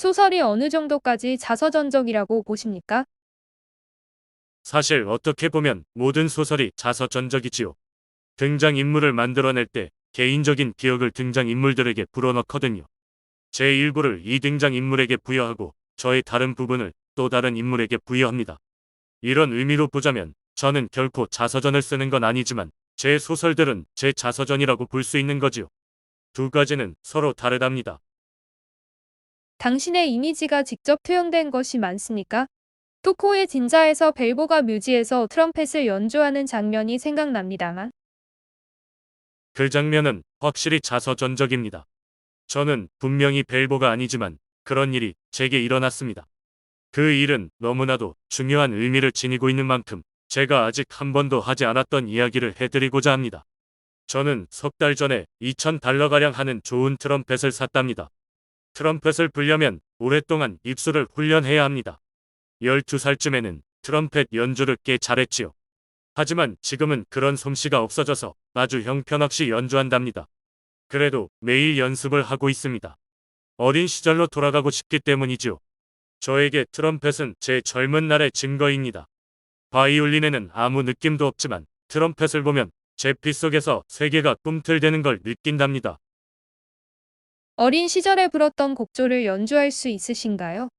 소설이 어느 정도까지 자서전적이라고 보십니까? 사실 어떻게 보면 모든 소설이 자서전적이지요. 등장인물을 만들어낼 때 개인적인 기억을 등장인물들에게 불어넣거든요. 제 일부를 이 등장인물에게 부여하고 저의 다른 부분을 또 다른 인물에게 부여합니다. 이런 의미로 보자면 저는 결코 자서전을 쓰는 건 아니지만 제 소설들은 제 자서전이라고 볼 수 있는 거지요. 두 가지는 서로 다르답니다. 당신의 이미지가 직접 투영된 것이 많습니까? 토코의 진자에서 벨보가 묘지에서 트럼펫을 연주하는 장면이 생각납니다만. 그 장면은 확실히 자서전적입니다. 저는 분명히 벨보가 아니지만 그런 일이 제게 일어났습니다. 그 일은 너무나도 중요한 의미를 지니고 있는 만큼 제가 아직 한 번도 하지 않았던 이야기를 해드리고자 합니다. 저는 석 달 전에 $2,000가량 하는 좋은 트럼펫을 샀답니다. 트럼펫을 불려면 오랫동안 입술을 훈련해야 합니다. 12살쯤에는 트럼펫 연주를 꽤 잘했지요. 하지만 지금은 그런 솜씨가 없어져서 아주 형편없이 연주한답니다. 그래도 매일 연습을 하고 있습니다. 어린 시절로 돌아가고 싶기 때문이지요. 저에게 트럼펫은 제 젊은 날의 증거입니다. 바이올린에는 아무 느낌도 없지만 트럼펫을 보면 제 피 속에서 세계가 꿈틀대는 걸 느낀답니다. 어린 시절에 불었던 곡조를 연주할 수 있으신가요?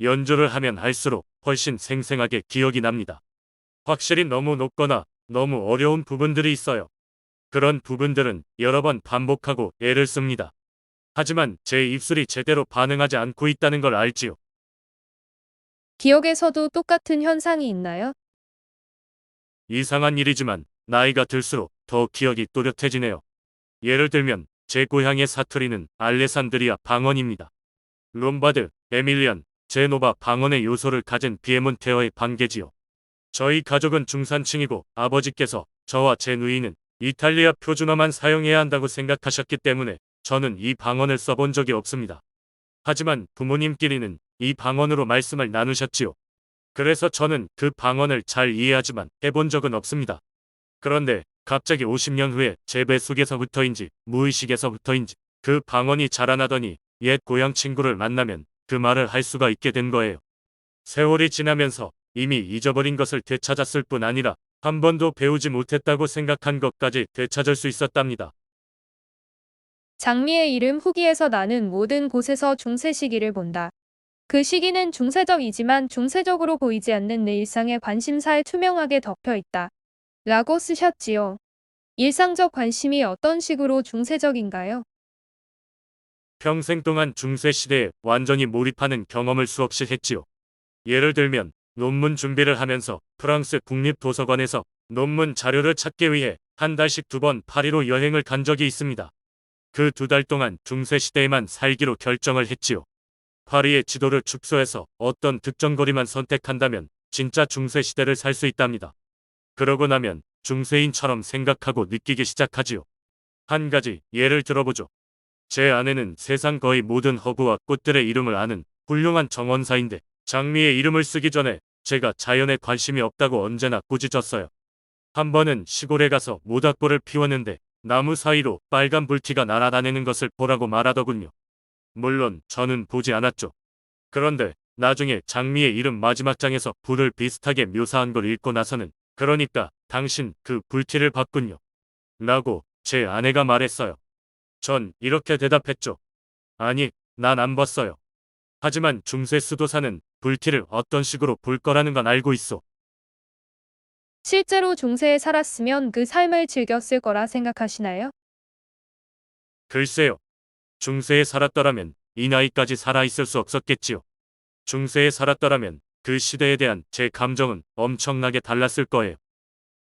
연주를 하면 할수록 훨씬 생생하게 기억이 납니다. 확실히 너무 높거나 너무 어려운 부분들이 있어요. 그런 부분들은 여러 번 반복하고 애를 씁니다. 하지만 제 입술이 제대로 반응하지 않고 있다는 걸 알지요. 기억에서도 똑같은 현상이 있나요? 이상한 일이지만 나이가 들수록 더 기억이 또렷해지네요. 예를 들면 제 고향의 사투리는 알레산드리아 방언입니다. 롬바드, 에밀리안, 제노바 방언의 요소를 가진 비에몬테어의 반개지요. 저희 가족은 중산층이고 아버지께서 저와 제 누이는 이탈리아 표준어만 사용해야 한다고 생각하셨기 때문에 저는 이 방언을 써본 적이 없습니다. 하지만 부모님끼리는 이 방언으로 말씀을 나누셨지요. 그래서 저는 그 방언을 잘 이해하지만 해본 적은 없습니다. 그런데 갑자기 50년 후에 제 뱃속에서부터인지 무의식에서부터인지 그 방언이 자라나더니 옛 고향 친구를 만나면 그 말을 할 수가 있게 된 거예요. 세월이 지나면서 이미 잊어버린 것을 되찾았을 뿐 아니라 한 번도 배우지 못했다고 생각한 것까지 되찾을 수 있었답니다. 장미의 이름 후기에서 나는 모든 곳에서 중세 시기를 본다. 그 시기는 중세적이지만 중세적으로 보이지 않는 내 일상의 관심사에 투명하게 덮여 있다. 라고 쓰셨지요. 일상적 관심이 어떤 식으로 중세적인가요? 평생 동안 중세시대에 완전히 몰입하는 경험을 수없이 했지요. 예를 들면 논문 준비를 하면서 프랑스 국립도서관에서 논문 자료를 찾기 위해 한 달씩 2번 파리로 여행을 간 적이 있습니다. 그 2달 동안 중세시대에만 살기로 결정을 했지요. 파리의 지도를 축소해서 어떤 특정 거리만 선택한다면 진짜 중세시대를 살 수 있답니다. 그러고 나면 중세인처럼 생각하고 느끼기 시작하지요. 한 가지 예를 들어보죠. 제 아내는 세상 거의 모든 허브와 꽃들의 이름을 아는 훌륭한 정원사인데 장미의 이름을 쓰기 전에 제가 자연에 관심이 없다고 언제나 꾸짖었어요. 한 번은 시골에 가서 모닥불을 피웠는데 나무 사이로 빨간 불티가 날아다니는 것을 보라고 말하더군요. 물론 저는 보지 않았죠. 그런데 나중에 장미의 이름 마지막 장에서 불을 비슷하게 묘사한 걸 읽고 나서는 그러니까 당신 그 불티를 봤군요. 라고 제 아내가 말했어요. 전 이렇게 대답했죠. 아니, 난 안 봤어요. 하지만 중세 수도사는 불티를 어떤 식으로 볼 거라는 건 알고 있어. 실제로 중세에 살았으면 그 삶을 즐겼을 거라 생각하시나요? 글쎄요. 중세에 살았더라면 이 나이까지 살아있을 수 없었겠지요. 중세에 살았더라면 그 시대에 대한 제 감정은 엄청나게 달랐을 거예요.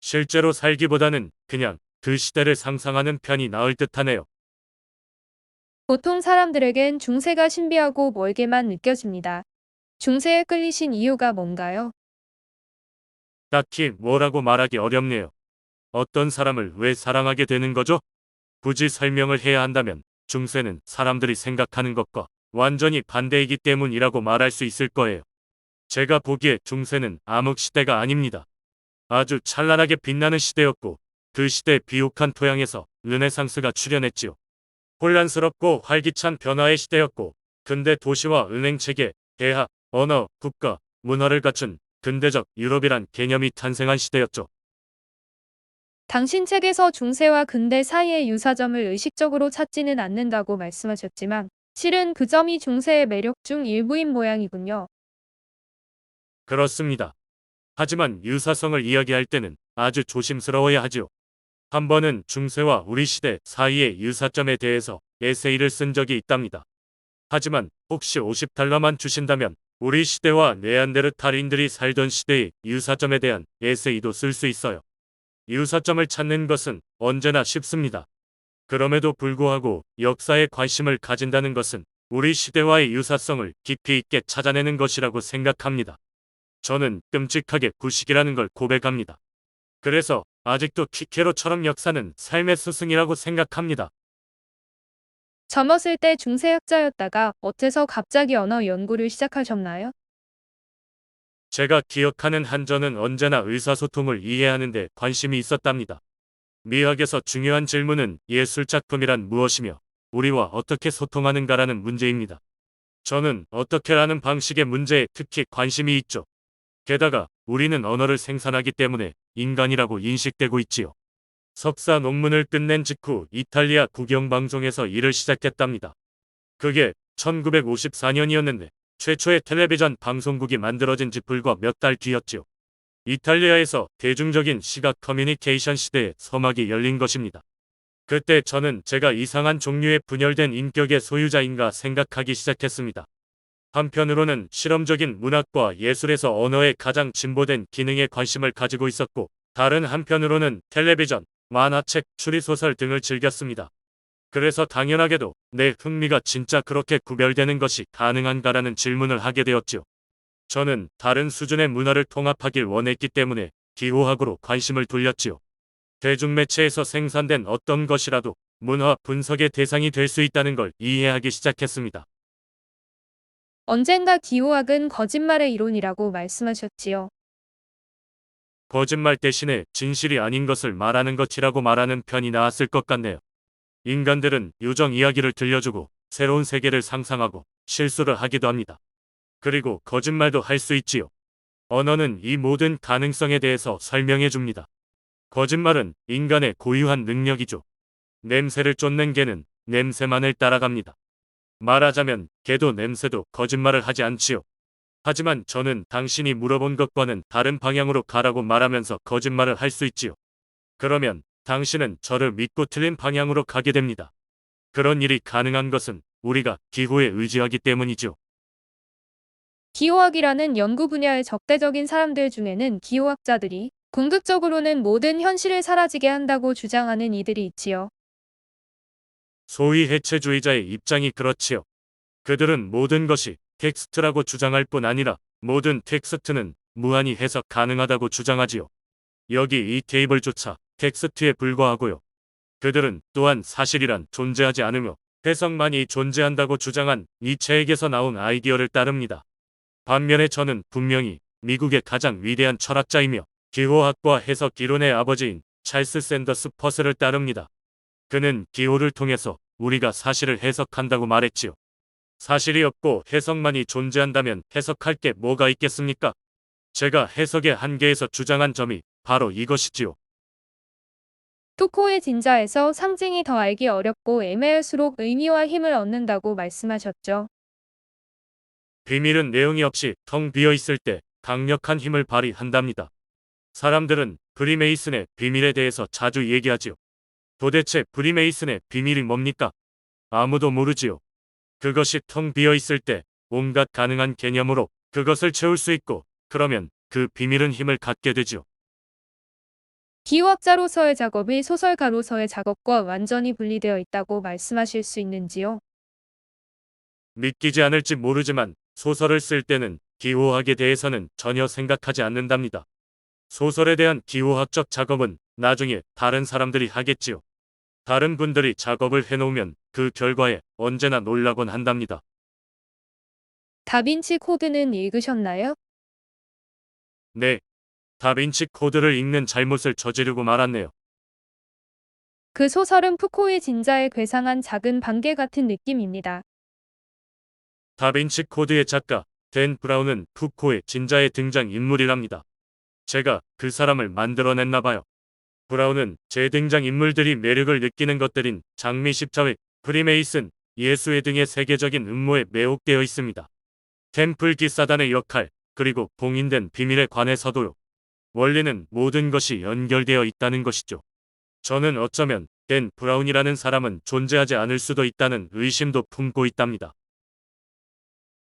실제로 살기보다는 그냥 그 시대를 상상하는 편이 나을 듯하네요. 보통 사람들에겐 중세가 신비하고 멀게만 느껴집니다. 중세에 끌리신 이유가 뭔가요? 딱히 뭐라고 말하기 어렵네요. 어떤 사람을 왜 사랑하게 되는 거죠? 굳이 설명을 해야 한다면 중세는 사람들이 생각하는 것과 완전히 반대이기 때문이라고 말할 수 있을 거예요. 제가 보기에 중세는 암흑 시대가 아닙니다. 아주 찬란하게 빛나는 시대였고 그 시대의 비옥한 토양에서 르네상스가 출현했지요. 혼란스럽고 활기찬 변화의 시대였고 근대 도시와 은행 체계, 대학, 언어, 국가, 문화를 갖춘 근대적 유럽이란 개념이 탄생한 시대였죠. 당신 책에서 중세와 근대 사이의 유사점을 의식적으로 찾지는 않는다고 말씀하셨지만, 실은 그 점이 중세의 매력 중 일부인 모양이군요. 그렇습니다. 하지만 유사성을 이야기할 때는 아주 조심스러워야 하지요. 한 번은 중세와 우리 시대 사이의 유사점에 대해서 에세이를 쓴 적이 있답니다. 하지만 혹시 50달러만 주신다면 우리 시대와 네안데르탈인들이 살던 시대의 유사점에 대한 에세이도 쓸 수 있어요. 유사점을 찾는 것은 언제나 쉽습니다. 그럼에도 불구하고 역사에 관심을 가진다는 것은 우리 시대와의 유사성을 깊이 있게 찾아내는 것이라고 생각합니다. 저는 끔찍하게 구식이라는 걸 고백합니다. 그래서 아직도 키케로처럼 역사는 삶의 스승이라고 생각합니다. 젊었을 때 중세학자였다가 어째서 갑자기 언어 연구를 시작하셨나요? 제가 기억하는 한전은 언제나 의사소통을 이해하는 데 관심이 있었답니다. 미학에서 중요한 질문은 예술작품이란 무엇이며 우리와 어떻게 소통하는가라는 문제입니다. 저는 어떻게라는 방식의 문제에 특히 관심이 있죠. 게다가 우리는 언어를 생산하기 때문에 인간이라고 인식되고 있지요. 석사 논문을 끝낸 직후 이탈리아 국영방송에서 일을 시작했답니다. 그게 1954년이었는데 최초의 텔레비전 방송국이 만들어진 지 불과 몇 달 뒤였지요. 이탈리아에서 대중적인 시각 커뮤니케이션 시대에 서막이 열린 것입니다. 그때 저는 제가 이상한 종류의 분열된 인격의 소유자인가 생각하기 시작했습니다. 한편으로는 실험적인 문학과 예술에서 언어의 가장 진보된 기능에 관심을 가지고 있었고, 다른 한편으로는 텔레비전, 만화책, 추리소설 등을 즐겼습니다. 그래서 당연하게도 내 흥미가 진짜 그렇게 구별되는 것이 가능한가라는 질문을 하게 되었죠. 저는 다른 수준의 문화를 통합하길 원했기 때문에 기호학으로 관심을 돌렸지요. 대중매체에서 생산된 어떤 것이라도 문화 분석의 대상이 될 수 있다는 걸 이해하기 시작했습니다. 언젠가 기호학은 거짓말의 이론이라고 말씀하셨지요. 거짓말 대신에 진실이 아닌 것을 말하는 것이라고 말하는 편이 나았을 것 같네요. 인간들은 요정 이야기를 들려주고 새로운 세계를 상상하고 실수를 하기도 합니다. 그리고 거짓말도 할 수 있지요. 언어는 이 모든 가능성에 대해서 설명해 줍니다. 거짓말은 인간의 고유한 능력이죠. 냄새를 쫓는 개는 냄새만을 따라갑니다. 말하자면 개도 냄새도 거짓말을 하지 않지요. 하지만 저는 당신이 물어본 것과는 다른 방향으로 가라고 말하면서 거짓말을 할 수 있지요. 그러면 당신은 저를 믿고 틀린 방향으로 가게 됩니다. 그런 일이 가능한 것은 우리가 기호에 의지하기 때문이죠. 기호학이라는 연구 분야의 적대적인 사람들 중에는 기호학자들이 궁극적으로는 모든 현실을 사라지게 한다고 주장하는 이들이 있지요. 소위 해체주의자의 입장이 그렇지요. 그들은 모든 것이 텍스트라고 주장할 뿐 아니라 모든 텍스트는 무한히 해석 가능하다고 주장하지요. 여기 이 테이블조차 텍스트에 불과하고요. 그들은 또한 사실이란 존재하지 않으며 해석만이 존재한다고 주장한 니체에게서 나온 아이디어를 따릅니다. 반면에 저는 분명히 미국의 가장 위대한 철학자이며 기호학과 해석 이론의 아버지인 찰스 샌더스 퍼셀을 따릅니다. 그는 기호를 통해서 우리가 사실을 해석한다고 말했지요. 사실이 없고 해석만이 존재한다면 해석할 게 뭐가 있겠습니까? 제가 해석의 한계에서 주장한 점이 바로 이것이지요. 투코의 진자에서 상징이 더 알기 어렵고 애매할수록 의미와 힘을 얻는다고 말씀하셨죠. 비밀은 내용이 없이 텅 비어 있을 때 강력한 힘을 발휘한답니다. 사람들은 프리메이슨의 비밀에 대해서 자주 얘기하지요. 도대체 프리메이슨의 비밀이 뭡니까? 아무도 모르지요. 그것이 텅 비어 있을 때 온갖 가능한 개념으로 그것을 채울 수 있고, 그러면 그 비밀은 힘을 갖게 되지요. 기호학자로서의 작업이 소설가로서의 작업과 완전히 분리되어 있다고 말씀하실 수 있는지요? 믿기지 않을지 모르지만 소설을 쓸 때는 기호학에 대해서는 전혀 생각하지 않는답니다. 소설에 대한 기호학적 작업은 나중에 다른 사람들이 하겠지요. 다른 분들이 작업을 해놓으면 그 결과에 언제나 놀라곤 한답니다. 다빈치 코드는 읽으셨나요? 네, 다빈치 코드를 읽는 잘못을 저지르고 말았네요. 그 소설은 푸코의 진자에 괴상한 작은 반개 같은 느낌입니다. 다빈치 코드의 작가 댄 브라운은 푸코의 진짜의 등장인물이랍니다. 제가 그 사람을 만들어냈나 봐요. 브라운은 제 등장인물들이 매력을 느끼는 것들인 장미 십자회, 프리메이슨, 예수회 등의 세계적인 음모에 매혹되어 있습니다. 템플 기사단의 역할, 그리고 봉인된 비밀에 관해서도요. 원리는 모든 것이 연결되어 있다는 것이죠. 저는 어쩌면 댄 브라운이라는 사람은 존재하지 않을 수도 있다는 의심도 품고 있답니다.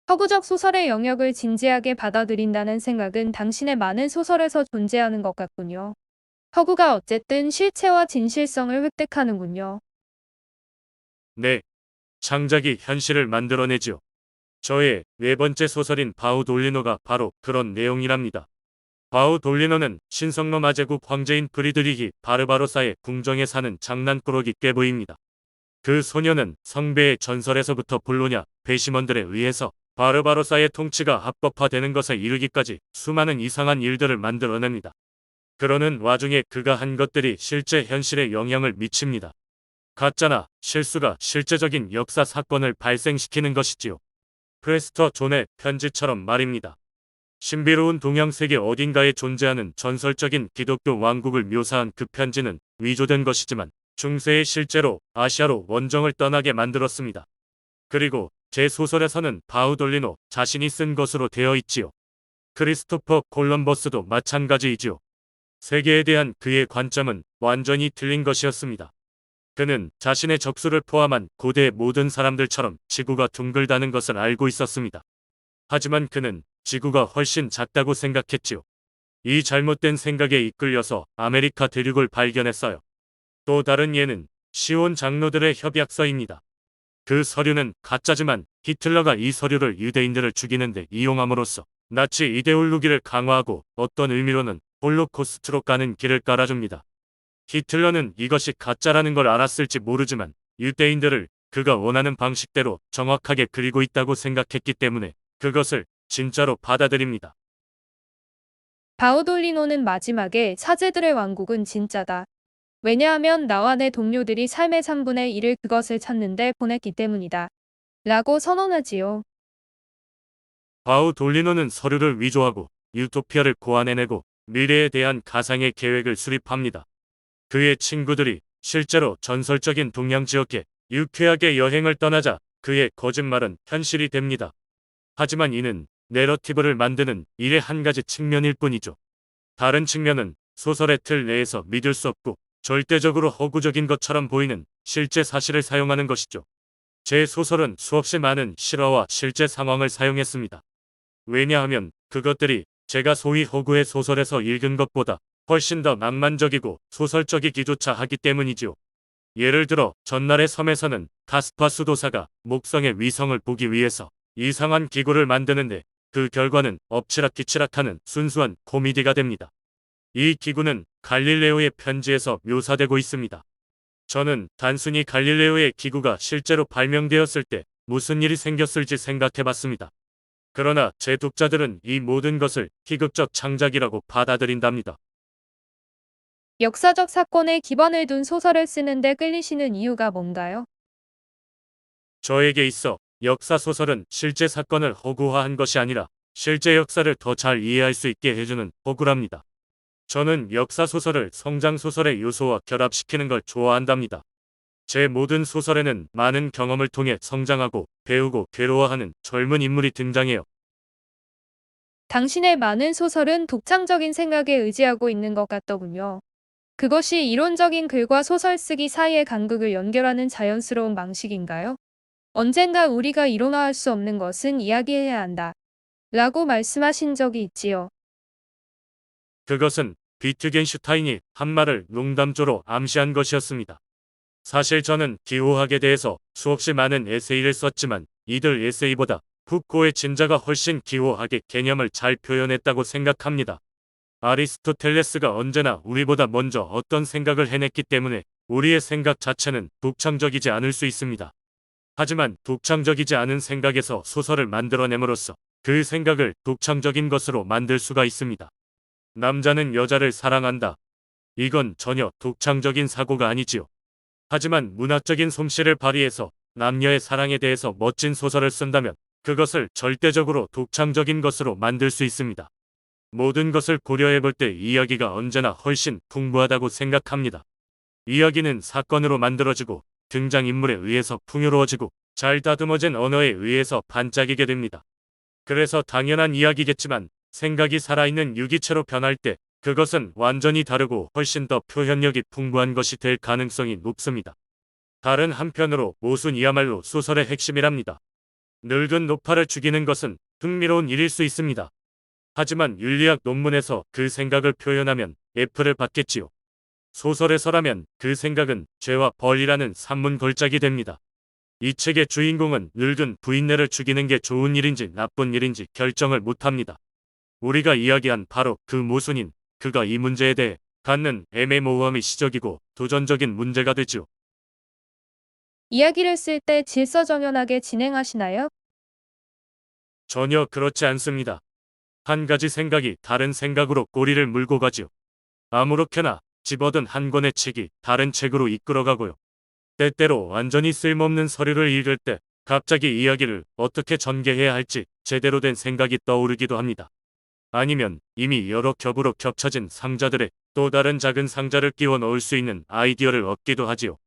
서구적 소설의 영역을 진지하게 받아들인다는 생각은 당신의 많은 소설에서 존재하는 것 같군요. 서구가 어쨌든 실체와 진실성을 획득하는군요. 네, 창작이 현실을 만들어내지요. 저의 네 번째 소설인 바우돌리노가 바로 그런 내용이랍니다. 바우돌리노는 신성로 마제국 황제인 프리드리히 바르바로사의 궁정에 사는 장난꾸러기 꾀보입니다. 그 소녀는 성배의 전설에서부터 볼로냐 배심원들에 의해서 바르바로사의 통치가 합법화되는 것에 이르기까지 수많은 이상한 일들을 만들어냅니다. 그러는 와중에 그가 한 것들이 실제 현실에 영향을 미칩니다. 가짜나 실수가 실제적인 역사 사건을 발생시키는 것이지요. 프레스터 존의 편지처럼 말입니다. 신비로운 동양세계 어딘가에 존재하는 전설적인 기독교 왕국을 묘사한 그 편지는 위조된 것이지만 중세에 실제로 아시아로 원정을 떠나게 만들었습니다. 그리고 제 소설에서는 바우돌리노 자신이 쓴 것으로 되어 있지요. 크리스토퍼 콜럼버스도 마찬가지이지요. 세계에 대한 그의 관점은 완전히 틀린 것이었습니다. 그는 자신의 적수를 포함한 고대의 모든 사람들처럼 지구가 둥글다는 것을 알고 있었습니다. 하지만 그는 지구가 훨씬 작다고 생각했지요. 이 잘못된 생각에 이끌려서 아메리카 대륙을 발견했어요. 또 다른 예는 시온 장로들의 협약서입니다. 그 서류는 가짜지만 히틀러가 이 서류를 유대인들을 죽이는데 이용함으로써 나치 이데올로기를 강화하고 어떤 의미로는 홀로코스트로 가는 길을 깔아줍니다. 히틀러는 이것이 가짜라는 걸 알았을지 모르지만 유대인들을 그가 원하는 방식대로 정확하게 그리고 있다고 생각했기 때문에 그것을 진짜로 받아들입니다. 바우돌리노는 마지막에 사제들의 왕국은 진짜다. 왜냐하면 나와 내 동료들이 삶의 3분의 1을 그것을 찾는데 보냈기 때문이다. 라고 선언하지요. 바우돌리노는 서류를 위조하고 유토피아를 고안해내고 미래에 대한 가상의 계획을 수립합니다. 그의 친구들이 실제로 전설적인 동양 지역에 유쾌하게 여행을 떠나자 그의 거짓말은 현실이 됩니다. 하지만 이는 내러티브를 만드는 일의 한 가지 측면일 뿐이죠. 다른 측면은 소설의 틀 내에서 믿을 수 없고 절대적으로 허구적인 것처럼 보이는 실제 사실을 사용하는 것이죠. 제 소설은 수없이 많은 실화와 실제 상황을 사용했습니다. 왜냐하면 그것들이 제가 소위 허구의 소설에서 읽은 것보다 훨씬 더 낭만적이고 소설적이기조차 하기 때문이지요. 예를 들어 전날의 섬에서는 가스파 수도사가 목성의 위성을 보기 위해서 이상한 기구를 만드는데 그 결과는 엎치락뒤치락하는 순수한 코미디가 됩니다. 이 기구는 갈릴레오의 편지에서 묘사되고 있습니다. 저는 단순히 갈릴레오의 기구가 실제로 발명되었을 때 무슨 일이 생겼을지 생각해봤습니다. 그러나 제 독자들은 이 모든 것을 희극적 창작이라고 받아들인답니다. 역사적 사건에 기반을 둔 소설을 쓰는데 끌리시는 이유가 뭔가요? 저에게 있어 역사 소설은 실제 사건을 허구화한 것이 아니라 실제 역사를 더 잘 이해할 수 있게 해주는 허구랍니다. 저는 역사 소설을 성장 소설의 요소와 결합시키는 걸 좋아한답니다. 제 모든 소설에는 많은 경험을 통해 성장하고 배우고 괴로워하는 젊은 인물이 등장해요. 당신의 많은 소설은 독창적인 생각에 의지하고 있는 것 같더군요. 그것이 이론적인 글과 소설 쓰기 사이의 간극을 연결하는 자연스러운 방식인가요? 언젠가 우리가 이론화할 수 없는 것은 이야기해야 한다. 라고 말씀하신 적이 있지요. 그것은 비트겐슈타인이 한 말을 농담조로 암시한 것이었습니다. 사실 저는 기호학에 대해서 수없이 많은 에세이를 썼지만 이들 에세이보다 푸코의 진자가 훨씬 기호학의 개념을 잘 표현했다고 생각합니다. 아리스토텔레스가 언제나 우리보다 먼저 어떤 생각을 해냈기 때문에 우리의 생각 자체는 독창적이지 않을 수 있습니다. 하지만 독창적이지 않은 생각에서 소설을 만들어냄으로써 그 생각을 독창적인 것으로 만들 수가 있습니다. 남자는 여자를 사랑한다. 이건 전혀 독창적인 사고가 아니지요. 하지만 문학적인 솜씨를 발휘해서 남녀의 사랑에 대해서 멋진 소설을 쓴다면 그것을 절대적으로 독창적인 것으로 만들 수 있습니다. 모든 것을 고려해 볼 때 이야기가 언제나 훨씬 풍부하다고 생각합니다. 이야기는 사건으로 만들어지고 등장인물에 의해서 풍요로워지고 잘 다듬어진 언어에 의해서 반짝이게 됩니다. 그래서 당연한 이야기겠지만 생각이 살아있는 유기체로 변할 때 그것은 완전히 다르고 훨씬 더 표현력이 풍부한 것이 될 가능성이 높습니다. 다른 한편으로 모순이야말로 소설의 핵심이랍니다. 늙은 노파를 죽이는 것은 흥미로운 일일 수 있습니다. 하지만 윤리학 논문에서 그 생각을 표현하면 F를 받겠지요. 소설에서라면 그 생각은 죄와 벌이라는 산문 걸작이 됩니다. 이 책의 주인공은 늙은 부인네를 죽이는 게 좋은 일인지 나쁜 일인지 결정을 못합니다. 우리가 이야기한 바로 그 모순인 그가 이 문제에 대해 갖는 애매모호함이 시적이고 도전적인 문제가 되지요. 이야기를 쓸 때 질서정연하게 진행하시나요? 전혀 그렇지 않습니다. 한 가지 생각이 다른 생각으로 꼬리를 물고 가지요. 아무렇게나 집어든 한 권의 책이 다른 책으로 이끌어가고요. 때때로 완전히 쓸모없는 서류를 읽을 때 갑자기 이야기를 어떻게 전개해야 할지 제대로 된 생각이 떠오르기도 합니다. 아니면 이미 여러 겹으로 겹쳐진 상자들에 또 다른 작은 상자를 끼워 넣을 수 있는 아이디어를 얻기도 하지요.